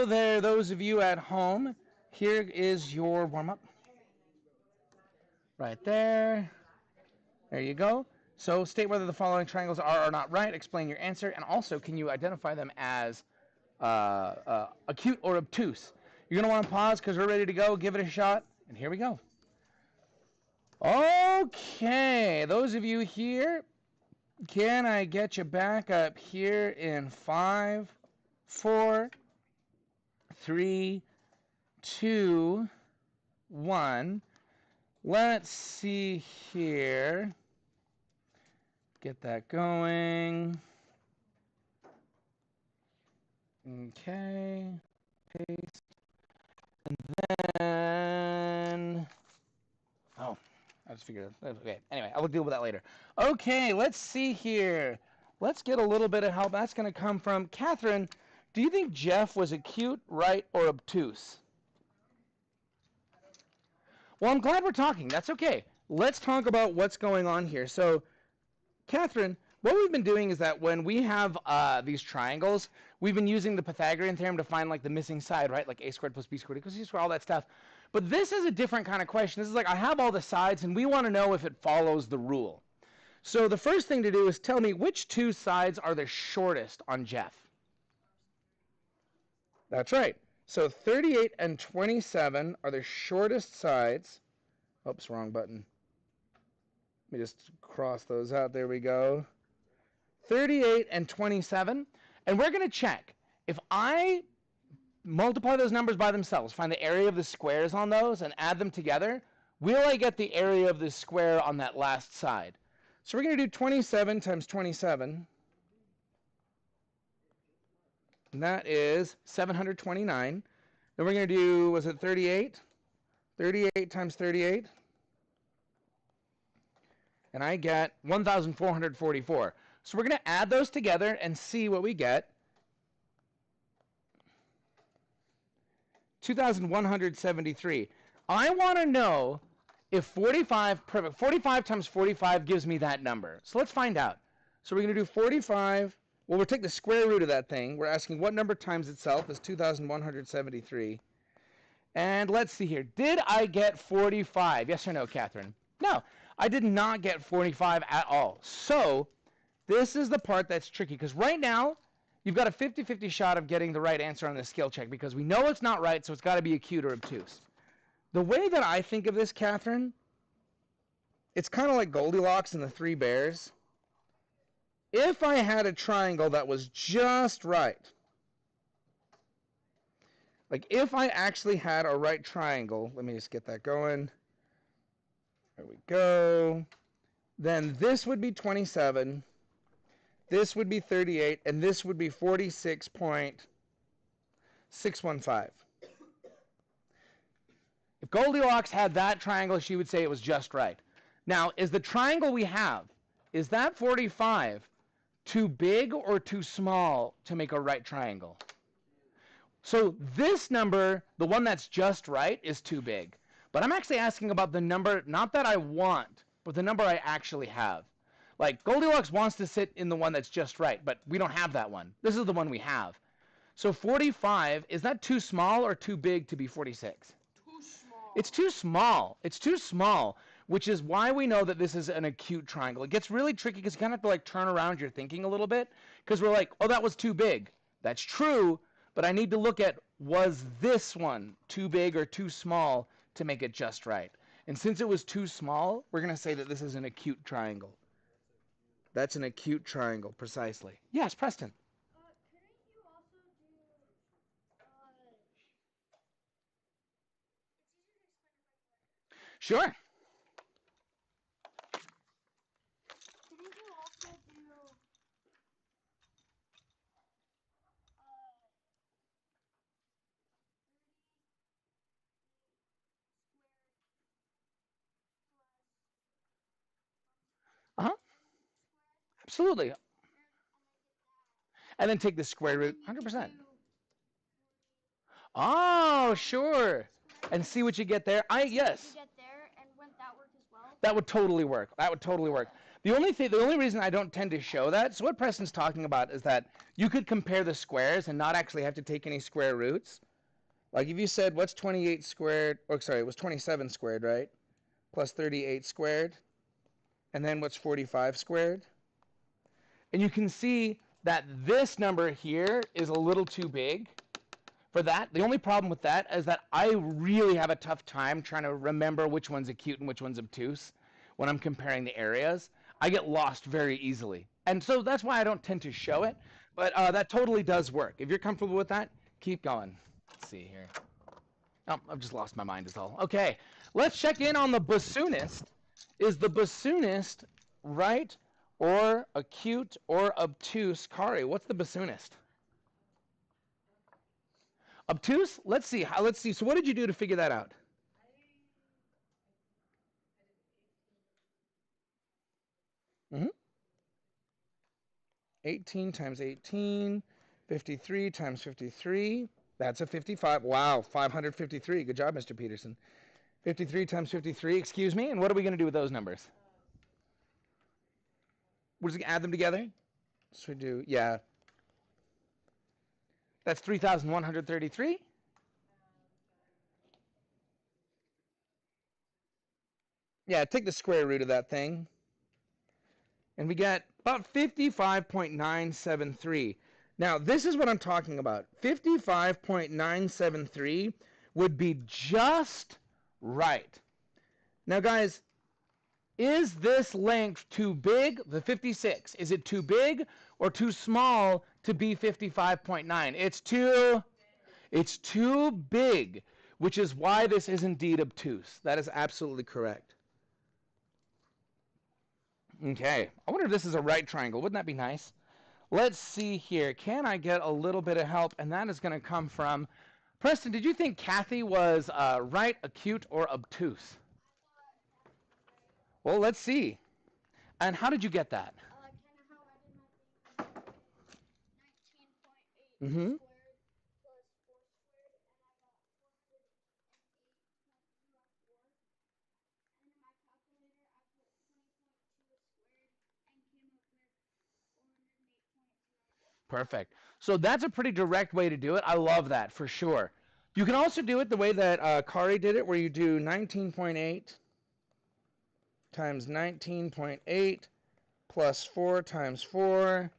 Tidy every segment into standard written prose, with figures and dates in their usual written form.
Hello there, those of you at home. Here is your warm-up. Right there. There you go. So state whether the following triangles are or not right. Explain your answer. And also, can you identify them as acute or obtuse? You're going to want to pause because we're ready to go. Give it a shot. And here we go. Okay. Those of you here, can I get you back up here in 5, 4, 3, 2, 1. Let's see here. Get that going. Okay. Paste. And then... Oh, I just figured it. Okay. Anyway, I will deal with that later. Okay, let's see here. Let's get a little bit of help. That's going to come from Catherine. Do you think Jeff was acute, right, or obtuse? Well, I'm glad we're talking. That's okay. Let's talk about what's going on here. So, Catherine, what we've been doing is that when we have these triangles, we've been using the Pythagorean theorem to find like the missing side, right? Like a squared plus b squared equals c squared, all that stuff. But this is a different kind of question. This is like I have all the sides, and we want to know if it follows the rule. So the first thing to do is tell me which two sides are the shortest on Jeff. That's right. So 38 and 27 are the shortest sides. Oops, wrong button. Let me just cross those out. There we go. 38 and 27. And we're going to check. If I multiply those numbers by themselves, find the area of the squares on those, and add them together, will I get the area of the square on that last side? So we're going to do 27 times 27. And that is 729. Then we're going to do, was it 38? 38 times 38. And I get 1,444. So we're going to add those together and see what we get. 2,173. I want to know if 45 times 45 gives me that number. So let's find out. So we're going to do 45. Well, we'll take the square root of that thing. We're asking what number times itself is 2,173. And let's see here. Did I get 45? Yes or no, Catherine? No, I did not get 45 at all. So this is the part that's tricky, because right now you've got a 50-50 shot of getting the right answer on the skill check, because we know it's not right, so it's got to be acute or obtuse. The way that I think of this, Catherine, it's kind of like Goldilocks and the Three Bears. If I had a triangle that was just right, like if I actually had a right triangle, let me just get that going. There we go. Then this would be 27, this would be 38, and this would be 46.615. If Goldilocks had that triangle, she would say it was just right. Now, is the triangle we have, is that 45 too big or too small to make a right triangle? So this number, the one that's just right, is too big. But I'm actually asking about the number, not that I want, but the number I actually have. Like Goldilocks wants to sit in the one that's just right, but we don't have that one. This is the one we have. So 45, is that too small or too big to be 46? Too small. It's too small. It's too small, which is why we know that this is an acute triangle. It gets really tricky because you kind of have to like turn around your thinking a little bit, because we're like, oh, that was too big. That's true, but I need to look at, was this one too big or too small to make it just right? And since it was too small, we're going to say that this is an acute triangle. That's an acute triangle, precisely. Yes, Preston. Couldn't you also do, it's easier to explain the right way. Sure. Couldn't you also do, squared plus Uh-huh. squared, Absolutely. and make it that. And then take the square root, 100%. Do Oh, sure. And see what you get there. you Yes. get there, and wouldn't that work as well? That would totally work. That would totally work. The only reason I don't tend to show that, so what Preston's talking about is that you could compare the squares and not actually have to take any square roots. Like if you said, what's 28 squared, or sorry, it was 27 squared, right? Plus 38 squared. And then what's 45 squared? And you can see that this number here is a little too big for that. The only problem with that is that I really have a tough time trying to remember which one's acute and which one's obtuse when I'm comparing the areas. I get lost very easily. And so that's why I don't tend to show it. But that totally does work. If you're comfortable with that, keep going. Let's see here. Oh, I've just lost my mind is all. Okay, let's check in on the bassoonist. Is the bassoonist right or acute or obtuse? Kari, what's the bassoonist? Obtuse? Let's see. Let's see. So what did you do to figure that out? Mm-hmm. 18 times 18, 53 times 53. That's a 55. Wow, 553. Good job, Mr. Petersen. 53 times 53, excuse me. And what are we going to do with those numbers? We're just going to add them together? So we do, yeah. That's 3,133. Yeah, take the square root of that thing. And we get about 55.973. Now, this is what I'm talking about. 55.973 would be just right. Now, guys, is this length too big, the 56? Is it too big or too small to be 55.9? It's too big, which is why this is indeed obtuse. That is absolutely correct. Okay, I wonder if this is a right triangle. Wouldn't that be nice? Let's see here. Can I get a little bit of help? And that is going to come from Preston. Did you think Kathy was right, acute, or obtuse? Well, let's see. And how did you get that? Kind of how I did my thing. 19.8 Mm-hmm. squared plus 4 squared, and I got 408.04. And then in my calculator, I put 20.2 squared and came up with 408.04. Perfect. So that's a pretty direct way to do it. I love that for sure. You can also do it the way that Kari did it, where you do 19.8 times 19.8 plus 4 times 4.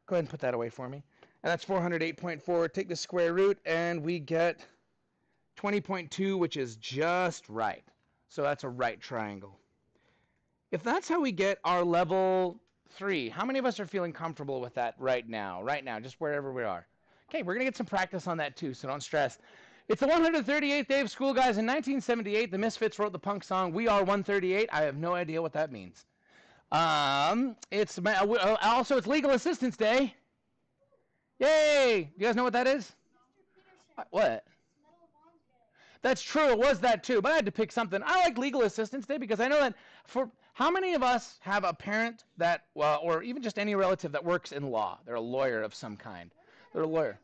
Go ahead and put that away for me. And that's 408.4. Take the square root, and we get 20.2, which is just right. So that's a right triangle. If that's how we get our level 3, how many of us are feeling comfortable with that right now? Right now, just wherever we are. Okay, we're going to get some practice on that too, so don't stress. It's the 138th day of school, guys. In 1978, the Misfits wrote the punk song "We Are 138." I have no idea what that means. It's also it's Legal Assistance Day. Yay! You guys know what that is? Mr. Petersen, What? it's Medal of Honor Day. That's true. It was that too, but I had to pick something. I like Legal Assistance Day because I know that for how many of us have a parent that, well, or even just any relative that works in law? They're a lawyer of some kind. They're a lawyer.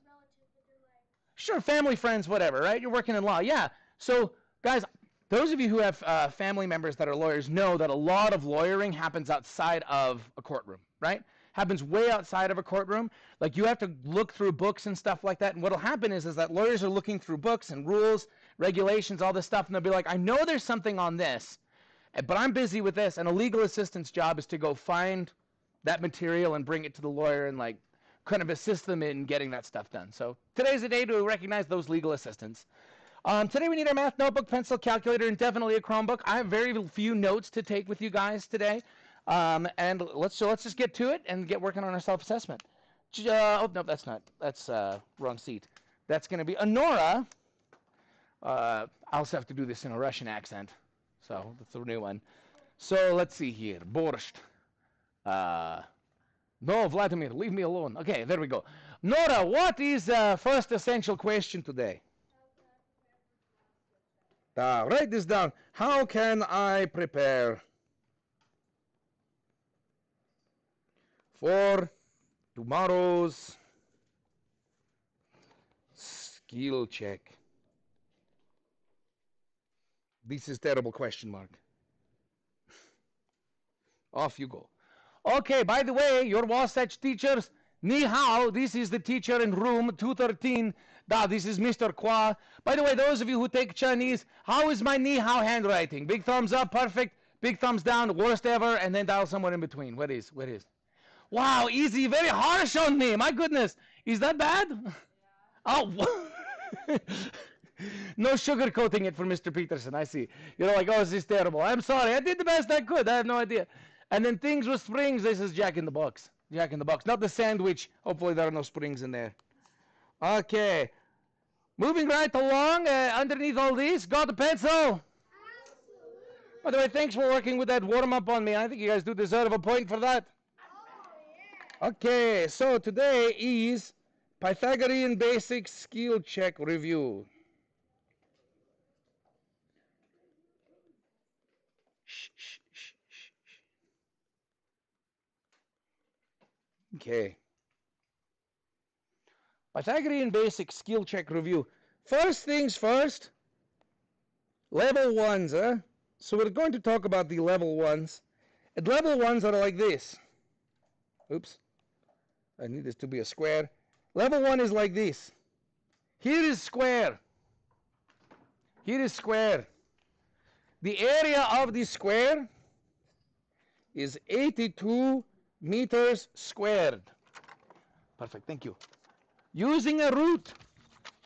Sure, family, friends, whatever, right? You're working in law. Yeah. So, guys, those of you who have family members that are lawyers know that a lot of lawyering happens outside of a courtroom, right? Happens way outside of a courtroom. Like you have to look through books and stuff like that. And what'll happen is that lawyers are looking through books and rules, regulations, all this stuff, and they'll be like, I know there's something on this, but I'm busy with this. And a legal assistant's job is to go find that material and bring it to the lawyer and like kind of assist them in getting that stuff done. So today's the day to recognize those legal assistants. Today we need our math notebook, pencil, calculator, and definitely a Chromebook. I have very few notes to take with you guys today. And let's just get to it and get working on our self-assessment. Oh, no, that's not. That's wrong seat. That's going to be Honora. I also have to do this in a Russian accent. So that's a new one. So let's see here. Borscht. No, Vladimir, leave me alone. Okay, there we go. Nora, what is the first essential question today? Write this down. How can I prepare for tomorrow's skill check? This is terrible question mark. Off you go. Okay, by the way, your Wasatch teachers, ni hao, this is the teacher in room 213. Da, this is Mr. Kwa. By the way, those of you who take Chinese, how is my ni hao handwriting? Big thumbs up, perfect. Big thumbs down, worst ever, and then dial somewhere in between. What is? What is? Wow, easy, very harsh on me. My goodness. Is that bad? Oh, no sugarcoating it for Mr. Petersen. I see. You're like, oh, this is terrible. I'm sorry. I did the best I could. I have no idea. And then things with springs. This is Jack in the Box. Jack in the Box. Not the sandwich. Hopefully there are no springs in there. Okay. Moving right along. Underneath all these, got the pencil. By the way, thanks for working with that warm up on me. I think you guys do deserve a point for that. Okay, so today is Pythagorean basic skill check review. Okay. Pythagorean basic skill check review. First things first, level ones, huh? So we're going to talk about the level ones. And level ones are like this. Oops. I need this to be a square. Level one is like this. Here is square. Here is square. The area of the square is 82 meters squared. Perfect, thank you. Using a root,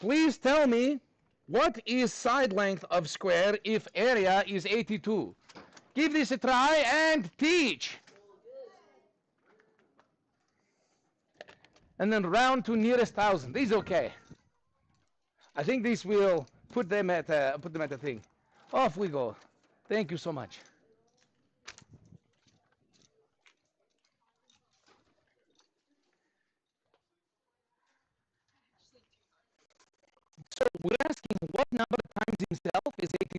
please tell me what is side length of square if area is 82. Give this a try and teach. And then round to nearest thousand. This is okay. I think this will put them at the thing. Off we go. Thank you so much. So we're asking what number times himself is 82.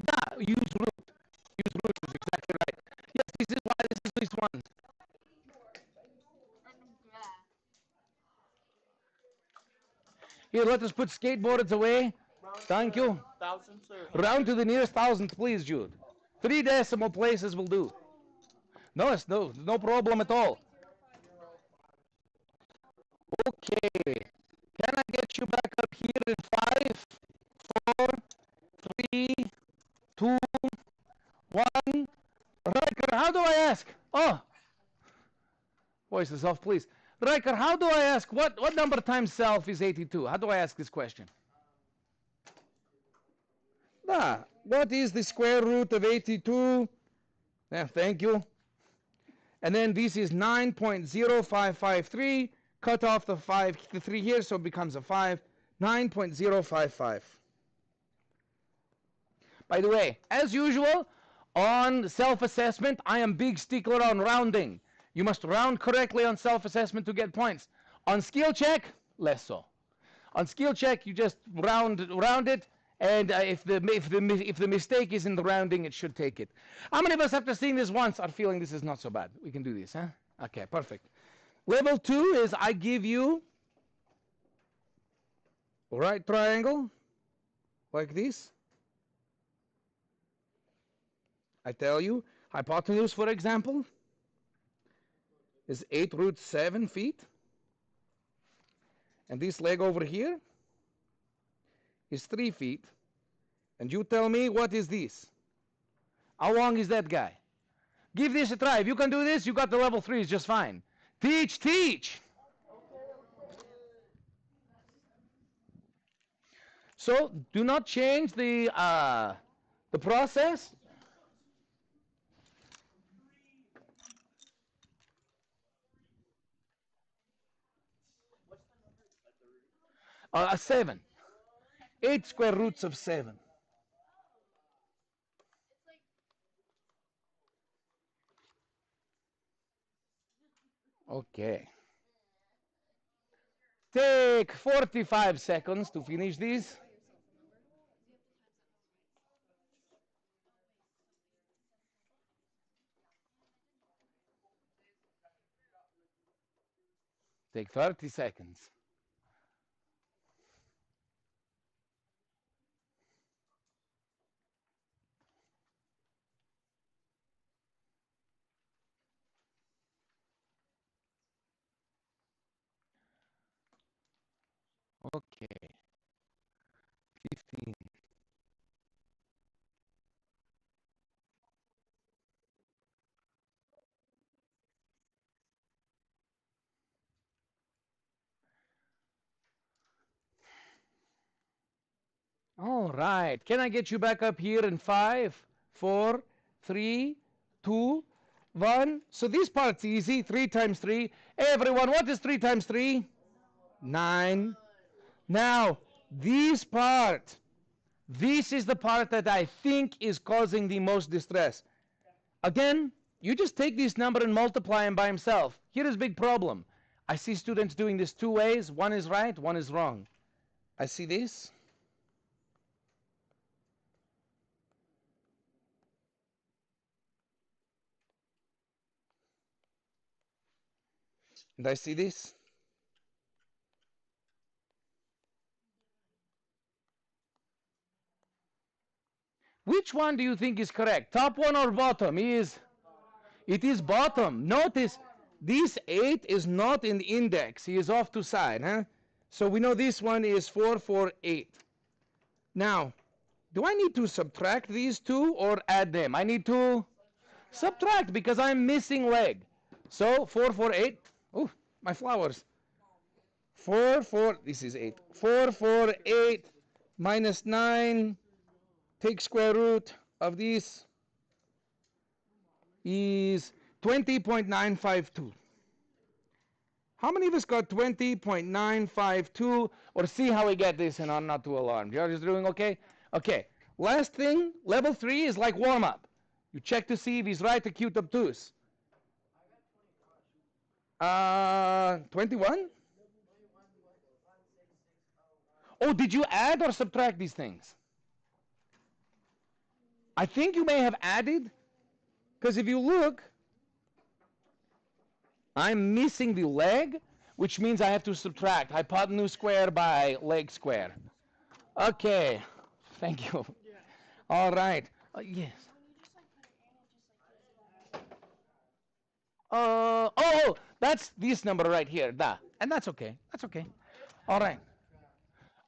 Yeah, use root. Use root is exactly right. Yes, this is why this is this one. Here, let us put skateboards away. Thank you. Thousands or Round to the nearest thousandth, please, Jude. 3 decimal places will do. No, it's no problem at all. Okay. Can I get you back up here in 5, 4, 3, 2, 1? Riker, how do I ask? Oh, voice is off, please. Riker, how do I ask? What number times self is 82? How do I ask this question? What is the square root of 82? Yeah, thank you. And then this is 9.0553. Cut off the 3 here, so it becomes a 5. 9.055. By the way, as usual, on self-assessment, I am big stickler on rounding. You must round correctly on self-assessment to get points. On skill check, less so. On skill check, you just round it, and if the mistake is in the rounding, it should take it. How many of us, after seeing this once, are feeling this is not so bad? We can do this, huh? Okay, perfect. Level 2 is I give you a right triangle, like this. I tell you, hypotenuse, for example, is 8 root 7 feet. And this leg over here is 3 feet. And you tell me, what is this? How long is that guy? Give this a try. If you can do this, you got the level 3s just fine. Teach, teach. So do not change the process. A 7. 8 square roots of 7. Okay. Take 45 seconds to finish this. Take 30 seconds. Okay. 15. All right. Can I get you back up here in 5, 4, 3, 2, 1? So this part's easy. 3 times 3. Hey, everyone, what is 3 times 3? 9. Now, this part, this is the part that I think is causing the most distress. Again, you just take this number and multiply him by himself. Here is a big problem. I see students doing this two ways. One is right, one is wrong. I see this. And I see this. Which one do you think is correct? Top one or bottom? It is bottom. Notice this 8 is not in the index. He is off to side, huh? So we know this one is 4, 4, 8. Now, do I need to subtract these two or add them? I need to subtract because I'm missing leg. So 4, 4, 8. Oh, my flowers. 4, 4, this is 8. 4, 4, 8 minus 9. Take square root of this is 20.952. How many of us got 20.952? Or see how we get this and I'm not too alarmed. You're just doing okay? Okay. Last thing, level 3 is like warm up. You check to see if he's right, acute, obtuse. 21? Oh, did you add or subtract these things? I think you may have added, because if you look, I'm missing the leg, which means I have to subtract hypotenuse square by leg square. Okay, thank you. All right. Yes. Oh, that's this number right here. Da. And that's okay. That's okay. All right.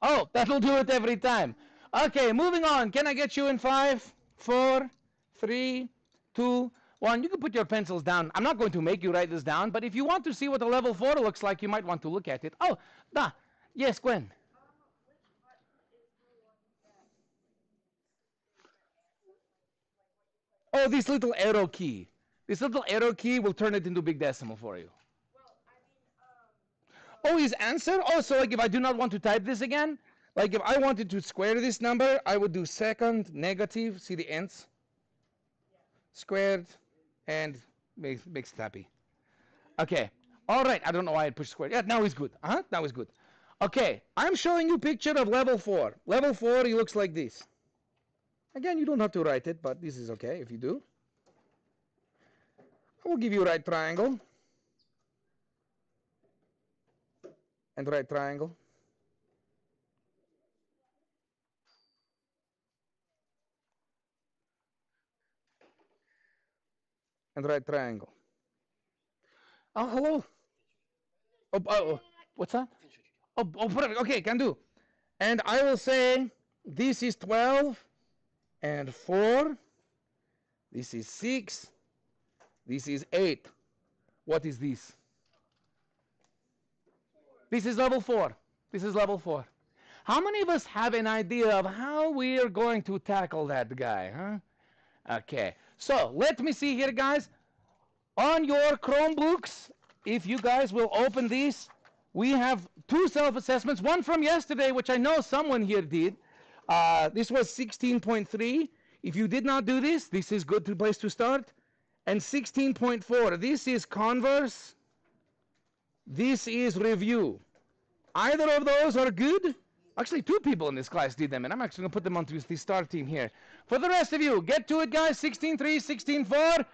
Oh, that'll do it every time. Okay, moving on. Can I get you in 5, 4, 3, 2, 1? You can put your pencils down. I'm not going to make you write this down, but if you want to see what a level 4 looks like, you might want to look at it. Oh, da. Yes, Gwen. Oh, this little arrow key. This little arrow key will turn it into big decimal for you. Oh, his answer? Oh, so like if I do not want to type this again, like if I wanted to square this number, I would do second negative, see the ends? Squared, and makes it happy. Okay. All right. I don't know why I pushed squared. Yeah, now he's good. Now he's good. Okay. I'm showing you a picture of level 4. Level 4, he looks like this. Again, you don't have to write it, but this is okay if you do. I will give you right triangle. And right triangle. And right triangle. Oh, hello. Oh, what's that? Oh, perfect. Okay, can do. And I will say this is 12 and 4. This is 6. This is 8. What is this? This is level 4. This is level 4. How many of us have an idea of how we are going to tackle that guy, huh? Okay. So, let me see here, guys. On your Chromebooks, if you guys will open these, we have 2 self-assessments. One from yesterday, which I know someone here did. This was 16.3. If you did not do this, this is good place to start. And 16.4, this is Converse. This is Review. Either of those are good. Actually, 2 people in this class did them, and I'm actually going to put them onto the start team here. For the rest of you, get to it, guys. 16.3, 16.4.